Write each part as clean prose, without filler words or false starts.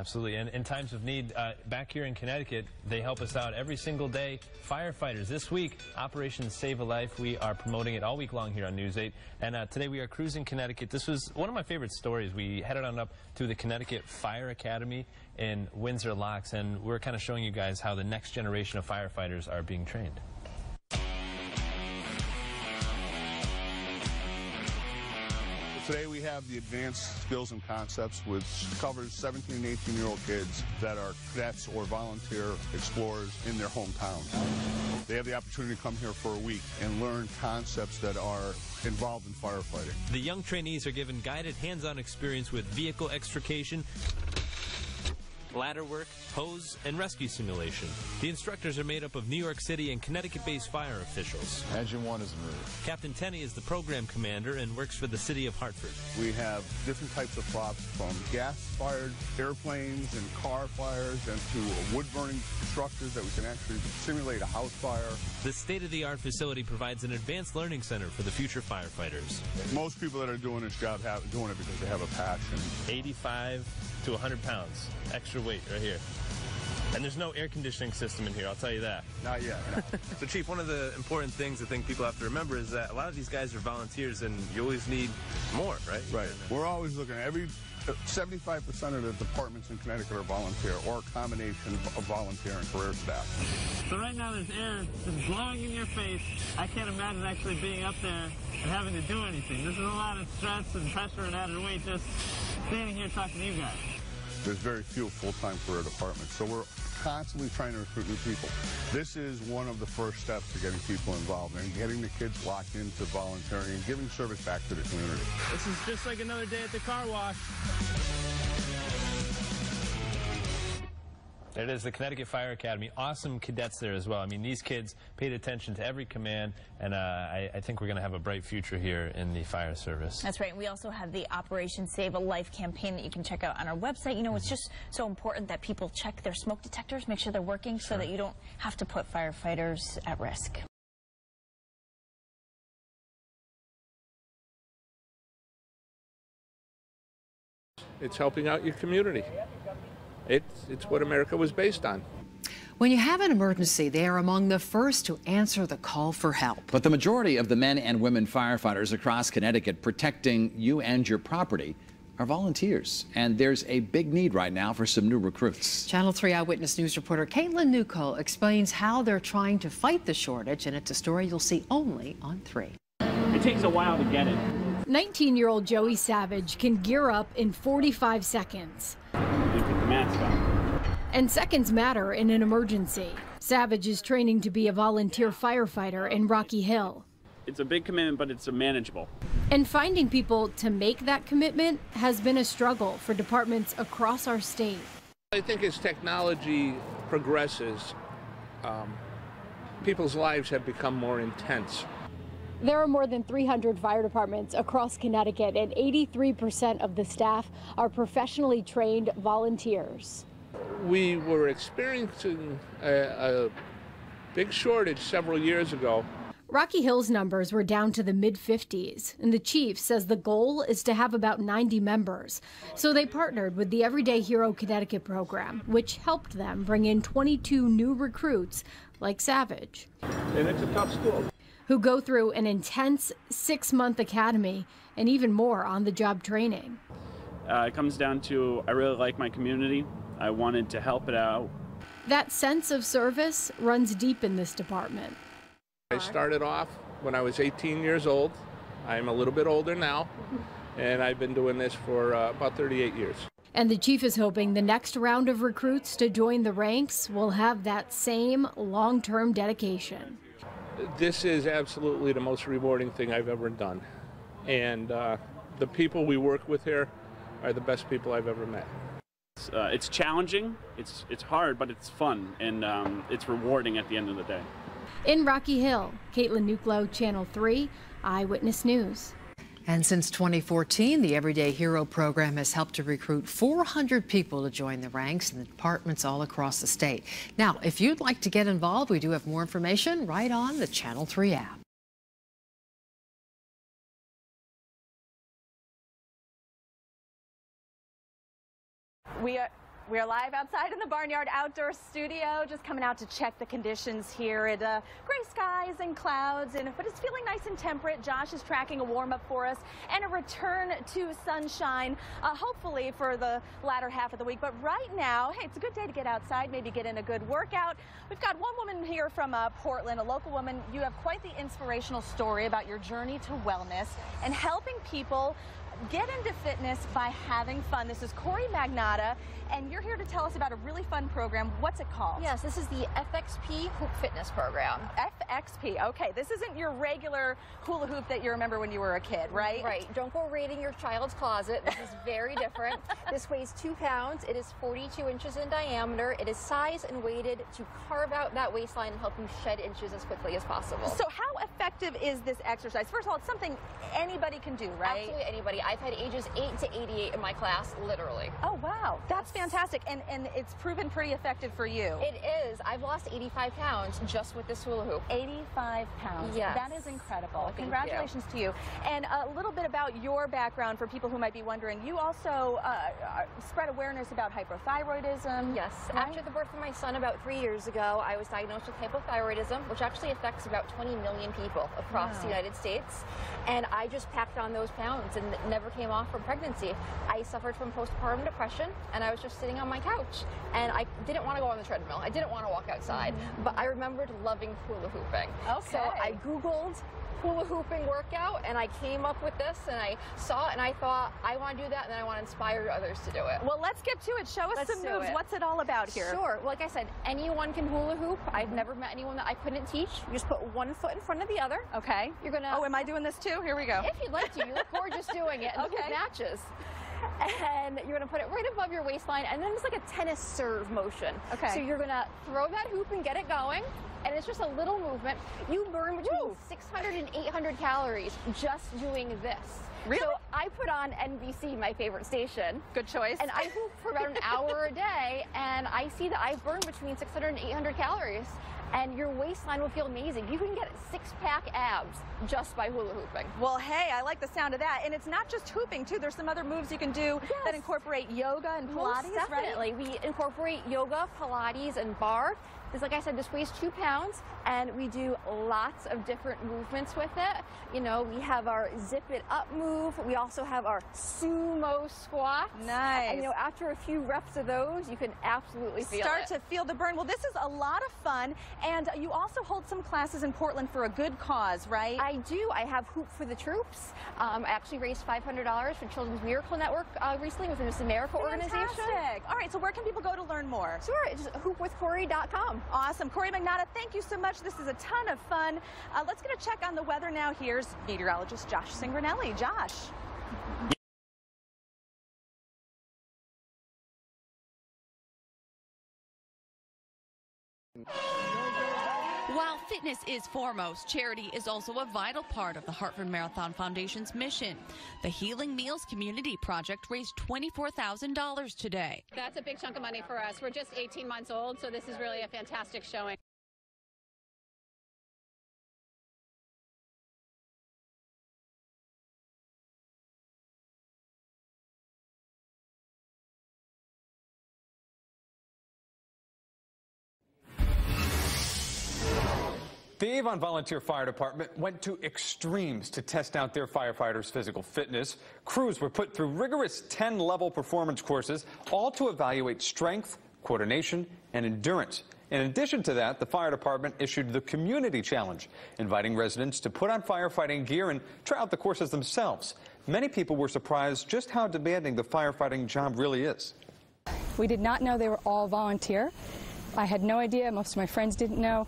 Absolutely. And in times of need, back here in Connecticut, they help us out every single day. Firefighters. This week, Operation Save a Life. We are promoting it all week long here on News 8. And today we are cruising Connecticut. This was one of my favorite stories. We headed on up to the Connecticut Fire Academy in Windsor Locks, and we're kind of showing you guys how the next generation of firefighters are being trained. Today we have the advanced skills and concepts, which covers 17 and 18-year-old kids that are cadets or volunteer explorers in their hometown. They have the opportunity to come here for a week and learn concepts that are involved in firefighting. The young trainees are given guided hands-on experience with vehicle extrication, ladder work, hose, and rescue simulation. The instructors are made up of New York City and Connecticut-based fire officials. Engine 1 is moved. Captain Tenney is the program commander and works for the city of Hartford. We have different types of props, from gas-fired airplanes and car fires and to wood-burning structures that we can actually simulate a house fire. This state-of-the-art facility provides an advanced learning center for the future firefighters. Most people that are doing this job doing it because they have a passion. 85 to 100 pounds extra weight right here. And there's no air conditioning system in here, I'll tell you that. Not yet, no. So, Chief, one of the important things I think people have to remember is that a lot of these guys are volunteers, and you always need more, right? Right. We're always looking at 75% of the departments in Connecticut are volunteer or a combination of volunteer and career staff. So right now there's air just blowing in your face. I can't imagine actually being up there and having to do anything. This is a lot of stress and pressure and added weight just standing here talking to you guys. There's very few full-time career departments, so we're constantly trying to recruit new people. This is one of the first steps to getting people involved and getting the kids locked into volunteering and giving service back to the community. This is just like another day at the car wash. There it is, the Connecticut Fire Academy. Awesome cadets there as well. I mean, these kids paid attention to every command, and I think we're going to have a bright future here in the fire service. That's right. We also have the Operation Save a Life campaign that you can check out on our website. You know, it's just so important that people check their smoke detectors, make sure they're working, so that you don't have to put firefighters at risk. It's helping out your community. It's what America was based on. When you have an emergency, they are among the first to answer the call for help. But the majority of the men and women firefighters across Connecticut protecting you and your property are volunteers. And there's a big need right now for some new recruits. Channel 3 Eyewitness News reporter Caitlin Newcole explains how they're trying to fight the shortage, and it's a story you'll see only on 3. It takes a while to get it. 19-year-old Joey Savage can gear up in 45 seconds. You put the mask on. And seconds matter in an emergency. Savage is training to be a volunteer firefighter in Rocky Hill. It's a big commitment, but it's manageable. And finding people to make that commitment has been a struggle for departments across our state. I think as technology progresses, people's lives have become more intense. There are more than 300 fire departments across Connecticut, and 83% of the staff are professionally trained volunteers. We were experiencing a big shortage several years ago. Rocky Hill's numbers were down to the mid-50s, and the chief says the goal is to have about 90 members. So they partnered with the Everyday Hero Connecticut program, which helped them bring in 22 new recruits like Savage. And it's a tough school. Who go through an intense 6-month academy and even more on-the-job training. It comes down to, I really like my community. I wanted to help it out. That sense of service runs deep in this department. I started off when I was 18 years old. I'm a little bit older now, and I've been doing this for about 38 years. And the chief is hoping the next round of recruits to join the ranks will have that same long-term dedication. This is absolutely the most rewarding thing I've ever done. And the people we work with here are the best people I've ever met. It's challenging, it's hard, but it's fun, and it's rewarding at the end of the day. In Rocky Hill, Caitlin Newcole, Channel 3, Eyewitness News. And since 2014, the Everyday Hero program has helped to recruit 400 people to join the ranks in the departments all across the state. Now, if you'd like to get involved, we do have more information right on the Channel 3 app. We're live outside in the Barnyard Outdoor Studio, just coming out to check the conditions here. At gray skies and clouds, but it's feeling nice and temperate. Josh is tracking a warm-up for us and a return to sunshine, hopefully for the latter half of the week. But right now, hey, it's a good day to get outside, maybe get in a good workout. We've got one woman here from Portland, a local woman. You have quite the inspirational story about your journey to wellness and helping people get into fitness by having fun. This is Corey Magnata, and you're here to tell us about a really fun program. What's it called? Yes, this is the FXP Hoop Fitness Program. FXP, okay. This isn't your regular hula hoop that you remember when you were a kid, right? Right. Don't go raiding your child's closet. This is very different. This weighs 2 pounds. It is 42 inches in diameter. It is sized and weighted to carve out that waistline and help you shed inches as quickly as possible. So how effective is this exercise? First of all, it's something anybody can do, right? Absolutely anybody. I've had ages 8 to 88 in my class, literally. Oh, wow. That's fantastic. And it's proven pretty effective for you. It is. I've lost 85 pounds just with this hula hoop. 85 pounds. Yes. That is incredible. Oh, congratulations to you. And a little bit about your background for people who might be wondering. You also spread awareness about hypothyroidism. Yes. Right? After the birth of my son about 3 years ago, I was diagnosed with hypothyroidism, which actually affects about 20 million people across the United States. And I just packed on those pounds and never came off from pregnancy. I suffered from postpartum depression, and I was just sitting on my couch. And I didn't want to go on the treadmill. I didn't want to walk outside. But I remembered loving hula hooping. Okay. So I Googled hula hooping workout, and I came up with this, and I saw it, and I thought, I want to do that, and then I want to inspire others to do it. Well, let's get to it. Show us some moves. What's it all about here? Sure. Like I said, anyone can hula hoop. I've never met anyone that I couldn't teach. You just put one foot in front of the other. Okay. You're gonna. Oh, am I doing this too? Here we go. If you'd like to, you look gorgeous doing it. And the hoop matches. And you're gonna put it right above your waistline, and then it's like a tennis serve motion. Okay. So you're gonna throw that hoop and get it going. And it's just a little movement. You burn between 600 and 800 calories just doing this. Really? So I put on NBC, my favorite station. Good choice. And I hoop for about an hour a day, and I see that I burn between 600 and 800 calories. And your waistline will feel amazing. You can get 6-pack abs just by hula hooping. Well, hey, I like the sound of that. And it's not just hooping, too. There's some other moves you can do that incorporate yoga and Pilates, Most definitely. right? We incorporate yoga, Pilates, and bar. Because like I said, this weighs 2 pounds, and we do lots of different movements with it. You know, we have our zip it up move. We also have our sumo squats. Nice. And, you know, after a few reps of those, you can absolutely feel Start to feel the burn. Well, this is a lot of fun, and you also hold some classes in Portland for a good cause, right? I do. I have Hoop for the Troops. I actually raised $500 for Children's Miracle Network recently with the Miss America organization. Fantastic. All right, so where can people go to learn more? Sure, it's hoopwithcorey.com. Awesome. Corey Magnata, thank you so much. This is a ton of fun. Let's get a check on the weather now. Here's meteorologist Josh Singranelli. Josh. While fitness is foremost, charity is also a vital part of the Hartford Marathon Foundation's mission. The Healing Meals Community Project raised $24,000 today. That's a big chunk of money for us. We're just 18 months old, so this is really a fantastic showing. The Avon Volunteer Fire Department went to extremes to test out their firefighters' physical fitness. Crews were put through rigorous 10-level performance courses, all to evaluate strength, coordination, and endurance. In addition to that, the fire department issued the Community Challenge, inviting residents to put on firefighting gear and try out the courses themselves. Many people were surprised just how demanding the firefighting job really is. We did not know they were all volunteer. I had no idea. Most of my friends didn't know.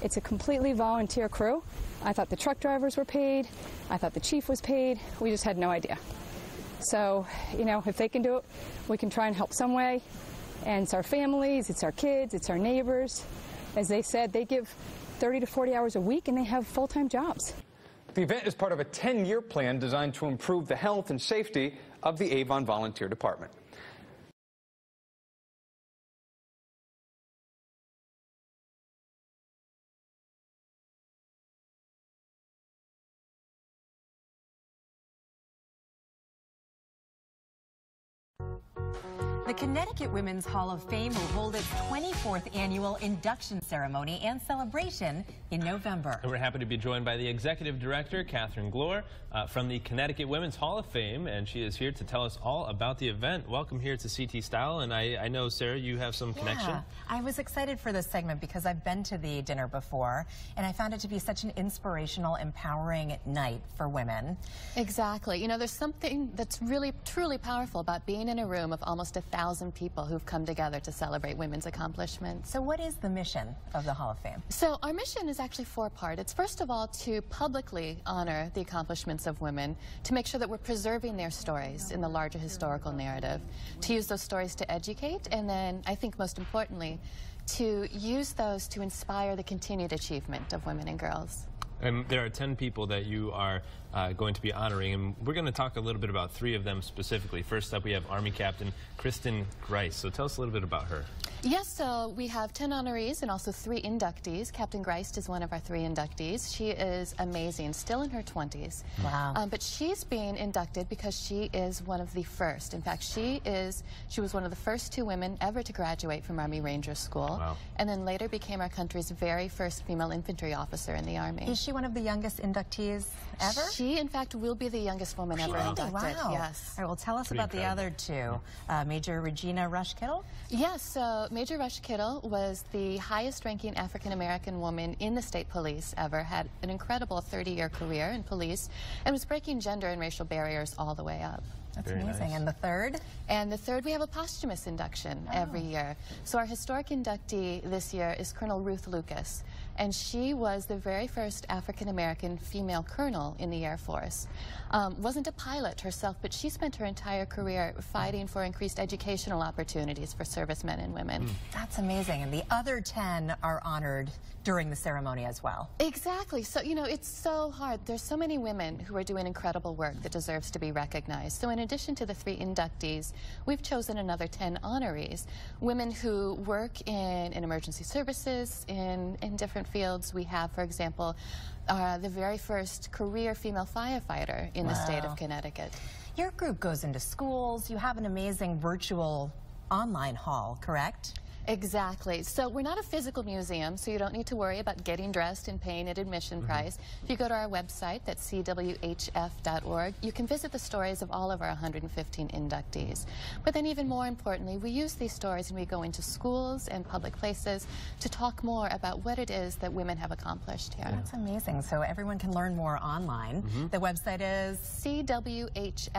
It's a completely volunteer crew. I thought the truck drivers were paid. I thought the chief was paid. We just had no idea. So, you know, if they can do it, we can try and help some way. And it's our families, it's our kids, it's our neighbors. As they said, they give 30 to 40 hours a week and they have full-time jobs. The event is part of a 10-year plan designed to improve the health and safety of the Avon Volunteer Department. The Connecticut Women's Hall of Fame will hold its 24th annual induction ceremony and celebration in November. And we're happy to be joined by the Executive Director, Catherine Glore, from the Connecticut Women's Hall of Fame, and she is here to tell us all about the event. Welcome here to CT Style, and I know, Sarah, you have some connection. Yeah, I was excited for this segment because I've been to the dinner before, and I found it to be such an inspirational, empowering night for women. Exactly. You know, there's something that's really, truly powerful about being in a room of almost 1,000 people who've come together to celebrate women's accomplishments. So what is the mission of the Hall of Fame? So our mission is actually four-part. It's first of all to publicly honor the accomplishments of women, to make sure that we're preserving their stories in the larger historical narrative, to use those stories to educate, and then I think most importantly, to use those to inspire the continued achievement of women and girls. And there are 10 people that you are going to be honoring, and we're going to talk a little bit about 3 of them specifically. First up, we have Army Captain Kristen Grice. So tell us a little bit about her. Yes, so we have 10 honorees and also 3 inductees. Captain Grice is one of our 3 inductees. She is amazing, still in her 20s. Wow. But she's being inducted because she is one of the first. In fact, she was one of the first 2 women ever to graduate from Army Ranger School. Wow. And then later became our country's very first female infantry officer in the Army. Is she one of the youngest inductees ever? She, in fact, will be the youngest woman ever inducted. Wow. Yes. All right, well, tell us about the other 2. Major Regina Rush-Kittle? Yes, so Major Rush-Kittle was the highest-ranking African-American woman in the state police ever, had an incredible 30-year career in police, and was breaking gender and racial barriers all the way up. That's very amazing. Nice. And the 3rd? And the 3rd, we have a posthumous induction every year. So our historic inductee this year is Colonel Ruth Lucas, and she was the very first African-American female colonel in the Air Force. Wasn't a pilot herself, but she spent her entire career fighting for increased educational opportunities for servicemen and women. That's amazing. And the other 10 are honored during the ceremony as well. Exactly. So, you know, it's so hard. There's so many women who are doing incredible work that deserves to be recognized. So in addition to the 3 inductees, we've chosen another 10 honorees. Women who work in emergency services, in different fields. We have, for example, the very first career female firefighter in the state of Connecticut. Your group goes into schools. You have an amazing virtual online hall, correct? Exactly. So we're not a physical museum, so you don't need to worry about getting dressed and paying an admission price. If you go to our website, that's cwhf.org, you can visit the stories of all of our 115 inductees. But then even more importantly, we use these stories and we go into schools and public places to talk more about what it is that women have accomplished here. That's amazing. So everyone can learn more online. The website is cwhf.org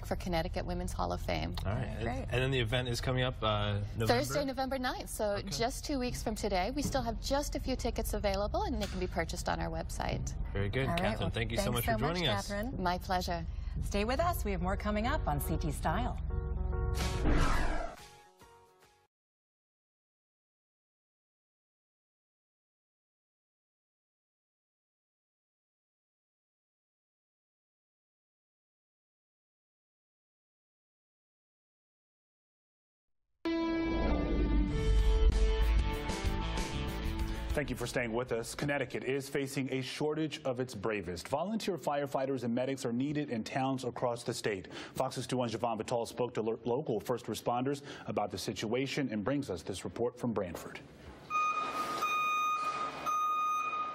for Connecticut Women's Hall of Fame. All right. Great. And then the event is coming up November? Thursday, November 9th, so just 2 weeks from today. We still have just a few tickets available, and they can be purchased on our website. Very good. Catherine, well, thank you so much for joining us. Catherine. My pleasure. Stay with us. We have more coming up on CT Style. Thank you for staying with us. Connecticut is facing a shortage of its bravest. Volunteer firefighters and medics are needed in towns across the state. Fox's 2's Javon Vitale spoke to local first responders about the situation and brings us this report from Branford.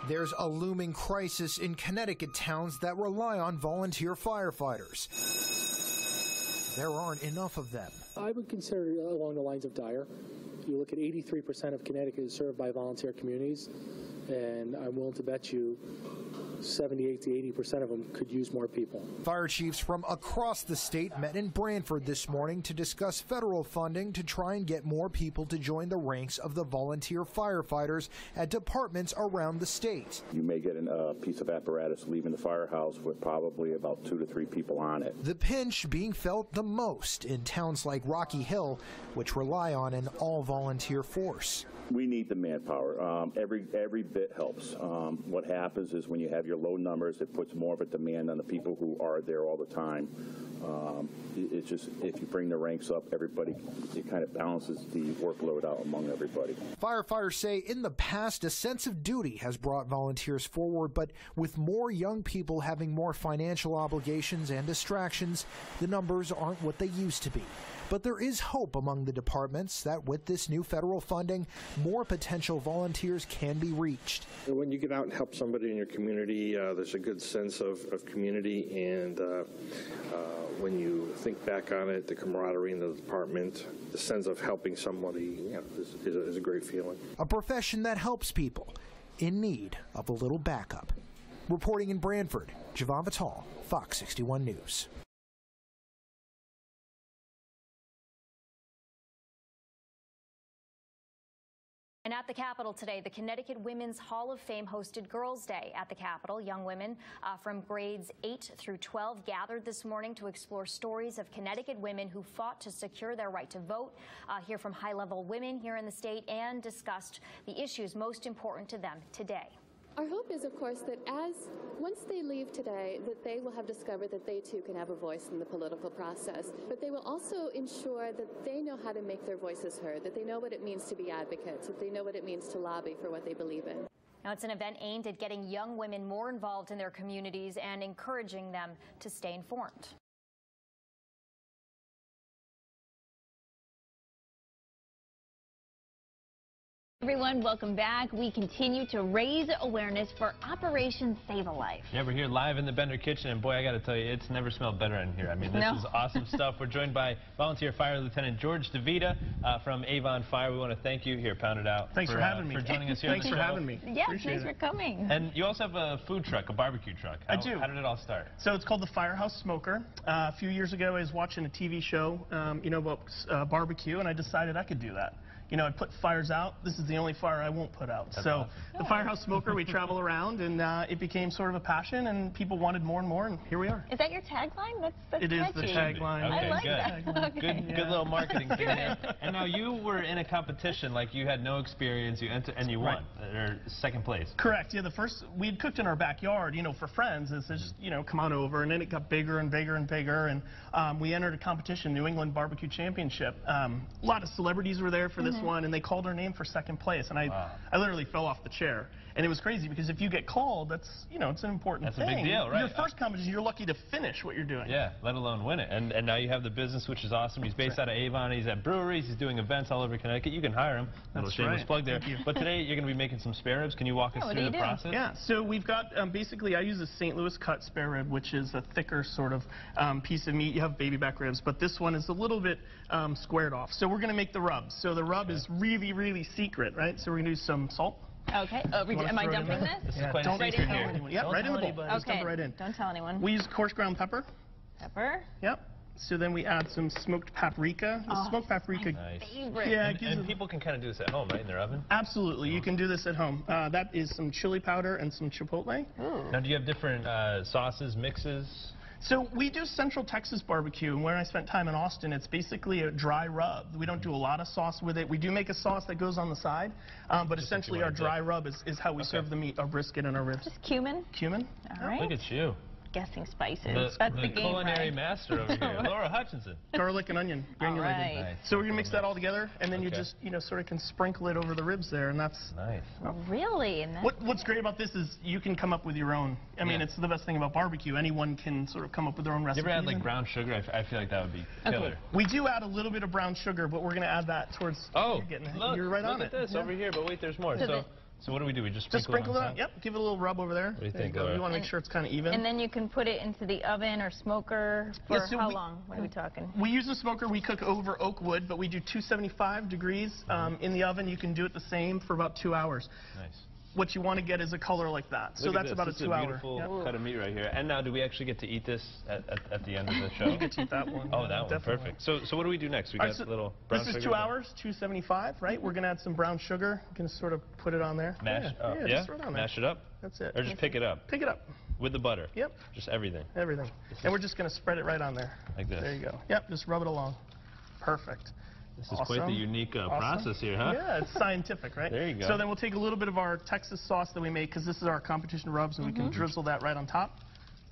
There's a looming crisis in Connecticut towns that rely on volunteer firefighters. There aren't enough of them. I would consider it along the lines of dire. You look at 83% of Connecticut is served by volunteer communities, and I'm willing to bet you 78 to 80% of them could use more people. Fire chiefs from across the state met in Branford this morning to discuss federal funding to try and get more people to join the ranks of the volunteer firefighters at departments around the state. You may get a piece of apparatus leaving the firehouse with probably about 2 to 3 people on it. The pinch being felt the most in towns like Rocky Hill, which rely on an all-volunteer force. We need the manpower. Every bit helps. What happens is when you have your low numbers, it puts more of a demand on the people who are there all the time. It's just, if you bring the ranks up, everybody, it kind of balances the workload out among everybody. Firefighters say in the past, a sense of duty has brought volunteers forward, but with more young people having more financial obligations and distractions, the numbers aren't what they used to be. But there is hope among the departments that with this new federal funding, more potential volunteers can be reached. When you get out and help somebody in your community, there's a good sense of community, and when you think back on it, the camaraderie in the department, the sense of helping somebody, is a great feeling. A profession that helps people in need of a little backup. Reporting in Branford, Javon Vital, Fox 61 News. And at the Capitol today, the Connecticut Women's Hall of Fame hosted Girls' Day. At the Capitol, young women from grades 8 through 12 gathered this morning to explore stories of Connecticut women who fought to secure their right to vote, hear from high-level women here in the state, and discussed the issues most important to them today. Our hope is, of course, that once they leave today, that they will have discovered that they too can have a voice in the political process. But they will also ensure that they know how to make their voices heard, that they know what it means to be advocates, that they know what it means to lobby for what they believe in. Now, it's an event aimed at getting young women more involved in their communities and encouraging them to stay informed. Everyone, welcome back. We continue to raise awareness for Operation Save a Life. Yeah, we're here live in the Bender kitchen, and boy, I got to tell you, it's never smelled better in here. I mean, this is awesome stuff. We're joined by volunteer Fire Lieutenant George DeVita from Avon Fire. We want to thank you. Here, pound it out. Thanks for having me. For joining us here. Thanks for having me. Yeah, thanks for coming. And you also have a food truck, a barbecue truck. I do. How did it all start? So it's called the Firehouse Smoker. A few years ago, I was watching a TV show, about barbecue, and I decided I could do that. You know, I put fires out. This is the only fire I won't put out. That's so awesome. The Firehouse Smoker, we travel around, and it became sort of a passion, and people wanted more and more, and here we are. Is that your tagline? That's It is catchy. the tagline. Okay, I like good. that. Okay. Good little marketing thing there. And now you were in a competition, like you had no experience, you entered, and you won, or second place. Correct. Yeah, we'd cooked in our backyard, for friends. It's just, come on over, and then it got bigger and bigger and bigger, and we entered a competition, New England Barbecue Championship. A lot of celebrities were there for this one, and they called our name for second place, and I literally fell off the chair. And it was crazy because if you get called, that's, it's an important thing. That's a big deal, right? Your first competition, you're lucky to finish what you're doing. Yeah, let alone win it. And now you have the business, which is awesome. He's based out of Avon. He's at breweries. He's doing events all over Connecticut. You can hire him. Little shameless plug there. But today you're going to be making some spare ribs. Can you walk us through the process? Yeah, so we've got, basically, I use a St. Louis cut spare rib, which is a thicker sort of piece of meat. You have baby back ribs, but this one is a little bit squared off. So we're going to make the rub. So the rub is really, really secret, right? So we're going to do some salt. Okay. Am I dumping this? This is quite don't a secret tell here. anyone. Yeah, right in the bowl. Just dump it right in. Don't tell anyone. We use coarse ground pepper. Pepper. Yep. So then we add some smoked paprika. The smoked paprika. My favorite. Yeah, and people can kind of do this at home, right, in their oven? Absolutely. You can do this at home. That is some chili powder and some chipotle. Ooh. Now, do you have different sauces, mixes? So we do Central Texas barbecue, and when I spent time in Austin, it's basically a dry rub. We don't do a lot of sauce with it. We do make a sauce that goes on the side, but essentially our dry rub is how we serve the meat, our brisket and our ribs. Just cumin. Cumin. All right. Look at you. Guessing spices. That's the game, culinary right? master over here, Laura Hutchinson. Garlic and onion, granulated. Right. So we're gonna mix that all together, and then you just, sort of can sprinkle it over the ribs there, and that's nice. Really? And what's great about this is you can come up with your own. I mean, it's the best thing about barbecue. Anyone can sort of come up with their own recipe. You ever add like brown sugar? I feel like that would be killer. We do add a little bit of brown sugar, but we're gonna add that towards. You're right on it. Look at this over here, but wait, there's more. So what do we do? We just sprinkle it on? Yep, give it a little rub over there. What do you think? You want to make sure it's kind of even. And then you can put it into the oven or smoker for how long? What are we talking? We use a smoker. We cook over oak wood, but we do 275 degrees in the oven. You can do it the same for about 2 hours. Nice. What you want to get is a color like that. So that's about a 2 hour. Beautiful cut of meat right here. And now, do we actually get to eat this at the end of the show? You get to eat that one. Oh, that one, perfect. So what do we do next? We got a little brown sugar. This is 2 hours, 275, right? We're gonna add some brown sugar. You can sort of put it on there. Mash. Just right on there. Mash it up. That's it. Or just pick it up. Pick it up. With the butter. Yep. Just everything. Everything. And we're just gonna spread it right on there. Like this. There you go. Yep. Just rub it along. Perfect. This is quite the unique process here, huh? Yeah, it's scientific, right? There you go. So then we'll take a little bit of our Texas sauce that we make, because this is our competition rubs, and we can drizzle that right on top.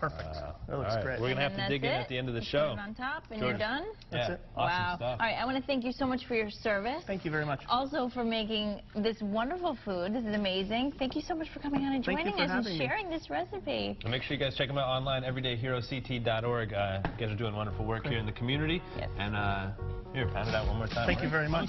Perfect. That looks all right. great. We're going to have to dig in at the end of the Just show. Put it on top, and George. you're done? That's it. Awesome Wow. stuff. All right, I want to thank you so much for your service. Thank you very much. Also for making this wonderful food. This is amazing. Thank you so much for coming on and Thank you joining for us and having me. sharing this recipe. And make sure you guys check them out online, everydayherocT.org. You guys are doing wonderful work here in the community. Yes. And here, pat it out one more time. Thank you very much.